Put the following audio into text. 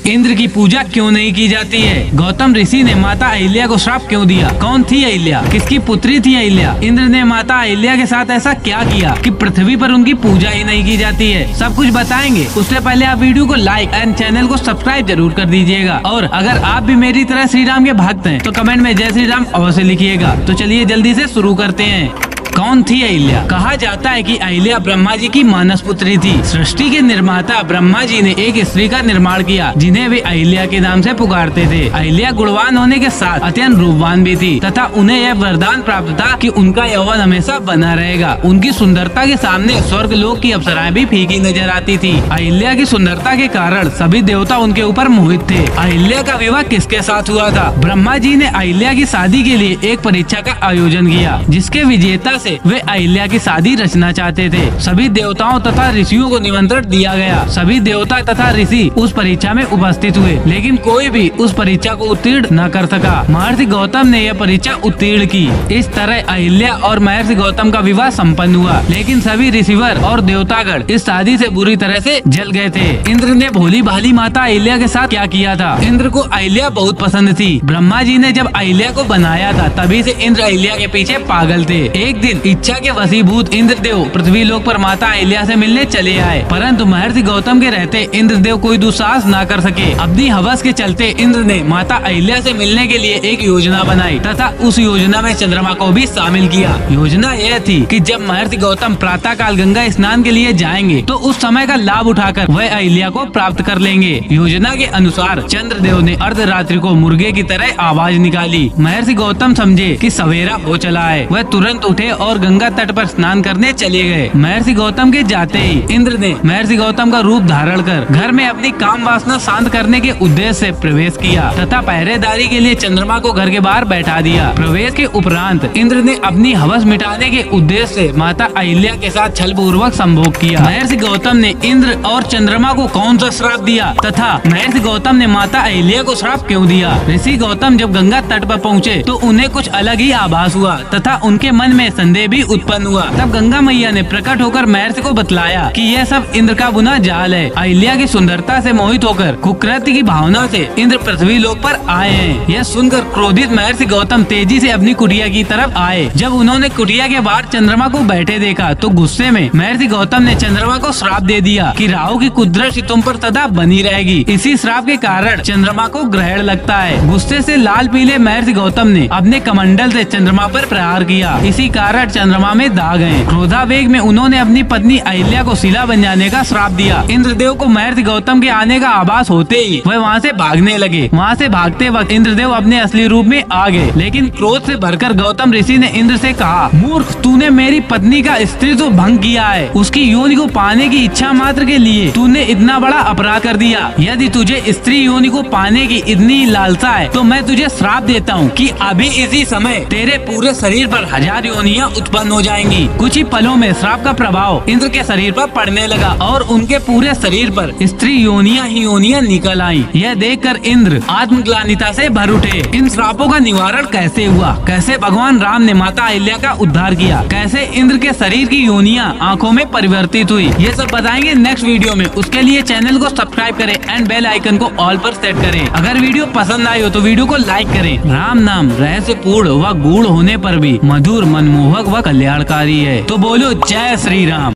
इंद्र की पूजा क्यों नहीं की जाती है? गौतम ऋषि ने माता अहिल्या को श्राप क्यों दिया? कौन थी अहिल्या? किसकी पुत्री थी अहिल्या? इंद्र ने माता अहिल्या के साथ ऐसा क्या किया कि पृथ्वी पर उनकी पूजा ही नहीं की जाती है? सब कुछ बताएंगे। उससे पहले आप वीडियो को लाइक एंड चैनल को सब्सक्राइब जरूर कर दीजिएगा। और अगर आप भी मेरी तरह श्री राम के भक्त हैं तो कमेंट में जय श्री राम अवश्य लिखिएगा। तो चलिए जल्दी से शुरू करते हैं। कौन थी अहिल्या? कहा जाता है कि अहिल्या ब्रह्मा जी की मानस पुत्री थी। सृष्टि के निर्माता ब्रह्मा जी ने एक स्त्री का निर्माण किया जिन्हें वे अहिल्या के नाम से पुकारते थे। अहिल्या गुणवान होने के साथ अत्यंत रूपवान भी थी तथा उन्हें यह वरदान प्राप्त था कि उनका यौवन हमेशा बना रहेगा। उनकी सुंदरता के सामने स्वर्ग लोक की अप्सराएं भी फीकी नजर आती थी। अहिल्या की सुंदरता के कारण सभी देवता उनके ऊपर मोहित थे। अहिल्या का विवाह किसके साथ हुआ था? ब्रह्मा जी ने अहिल्या की शादी के लिए एक परीक्षा का आयोजन किया जिसके विजेता से वे अहिल्या की शादी रचना चाहते थे। सभी देवताओं तथा ऋषियों को निमंत्रण दिया गया। सभी देवता तथा ऋषि उस परीक्षा में उपस्थित हुए लेकिन कोई भी उस परीक्षा को उत्तीर्ण न कर सका। महर्षि गौतम ने यह परीक्षा उत्तीर्ण की। इस तरह अहिल्या और महर्षि गौतम का विवाह संपन्न हुआ। लेकिन सभी ऋषिवर और देवतागण इस शादी से बुरी तरह से जल गए थे। इंद्र ने भोली भाली माता अहिल्या के साथ क्या किया था? इंद्र को अहिल्या बहुत पसंद थी। ब्रह्मा जी ने जब अहिल्या को बनाया था तभी से इंद्र अहिल्या के पीछे पागल थे। एक दिन इच्छा के वशीभूत इंद्रदेव पृथ्वी लोक पर माता अहिल्या से मिलने चले आए, परंतु महर्षि गौतम के रहते इंद्रदेव कोई दुस्साहस न कर सके। अपनी हवस के चलते इंद्र ने माता अहिल्या से मिलने के लिए एक योजना बनाई तथा उस योजना में चंद्रमा को भी शामिल किया। योजना यह थी कि जब महर्षि गौतम प्रातः काल गंगा स्नान के लिए जाएंगे तो उस समय का लाभ उठाकर वह अहिल्या को प्राप्त कर लेंगे। योजना के अनुसार चंद्रदेव ने अर्धरात्रि को मुर्गे की तरह आवाज निकाली। महर्षि गौतम समझे कि सवेरा हो चला है। वह तुरंत उठे और गंगा तट पर स्नान करने चले गए। महर्षि गौतम के जाते ही इंद्र ने महर्षि गौतम का रूप धारण कर घर में अपनी काम वासना शांत करने के उद्देश्य से प्रवेश किया तथा पहरेदारी के लिए चंद्रमा को घर के बाहर बैठा दिया। प्रवेश के उपरांत इंद्र ने अपनी हवस मिटाने के उद्देश्य से माता अहिल्या के साथ छल पूर्वक संभोग किया। महर्षि गौतम ने इंद्र और चंद्रमा को कौन सा श्राप दिया तथा महर्षि गौतम ने माता अहिल्या को श्राप क्यों दिया? ऋषि गौतम जब गंगा तट पर पहुँचे तो उन्हें कुछ अलग ही आभास हुआ तथा उनके मन में संदेह भी उत्पन्न हुआ। तब गंगा मैया ने प्रकट होकर महर्षि को बतलाया कि यह सब इंद्र का बुना जाल है। अहिल्या की सुंदरता से मोहित होकर कुकृत्य की भावना से इंद्र पृथ्वी लोक पर आए हैं। यह सुनकर क्रोधित महर्षि गौतम तेजी से अपनी कुटिया की तरफ आए। जब उन्होंने कुटिया के बाहर चंद्रमा को बैठे देखा तो गुस्से में महर्षि गौतम ने चंद्रमा को श्राप दे दिया कि राहु की कुदृष्टि तुम पर सदा बनी रहेगी। इसी श्राप के कारण चंद्रमा को ग्रहण लगता है। गुस्से से लाल पीले महर्षि गौतम ने अपने कमंडल से चंद्रमा पर प्रहार किया। इसी कारण चंद्रमा में दाग है। क्रोधावेग में उन्होंने अपनी पत्नी अहिल्या को शिला बन जाने का श्राप दिया। इंद्रदेव को महर्षि गौतम के आने का आभास होते ही वह वहाँ से भागने लगे। वहाँ से भागते वक्त इंद्रदेव अपने असली रूप में आ गए। लेकिन क्रोध से भरकर गौतम ऋषि ने इंद्र से कहा, मूर्ख, तूने मेरी पत्नी का स्त्रीत्व भंग किया है। उसकी योनि को पाने की इच्छा मात्र के लिए तूने इतना बड़ा अपराध कर दिया। यदि तुझे स्त्री योनि को पाने की इतनी लालसा है तो मैं तुझे श्राप देता हूँ कि अभी इसी समय तेरे पूरे शरीर पर 1000 योनियाँ उत्पन्न हो जाएंगी। कुछ ही पलों में श्राप का प्रभाव इंद्र के शरीर पर पड़ने लगा और उनके पूरे शरीर पर स्त्री योनियां ही योनियां निकल आईं। यह देखकर इंद्र आत्मग्लानिता से भर उठे। इन श्रापों का निवारण कैसे हुआ? कैसे भगवान राम ने माता अहिल्या का उद्धार किया? कैसे इंद्र के शरीर की योनियां आंखों में परिवर्तित हुई? ये सब बताएंगे नेक्स्ट वीडियो में। उसके लिए चैनल को सब्सक्राइब करें एंड बेल आइकन को ऑल पर सेट करें। अगर वीडियो पसंद आई हो तो वीडियो को लाइक करें। राम नाम रहस्यपूर्ण व गूढ़ होने पर भी मधुर, मनमोहक व कल्याणकारी है। तो बोलो जय श्री राम।